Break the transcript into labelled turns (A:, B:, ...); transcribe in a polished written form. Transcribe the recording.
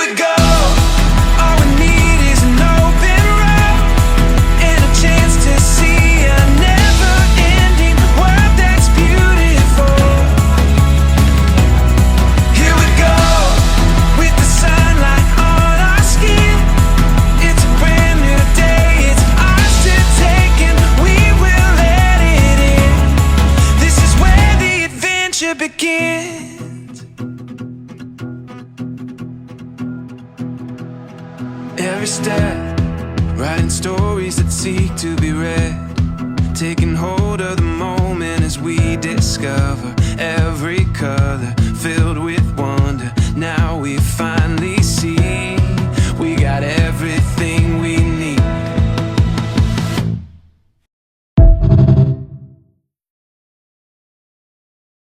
A: we go. All we need is an open road and a chance to see a never-ending world that's beautiful. Here we go, with the sunlight on our skin. It's a brand new day, it's ours to take, and we will let it in. This is where the adventure begins. Every step, writing stories that seek to be read, taking hold of the moment as we discover every color,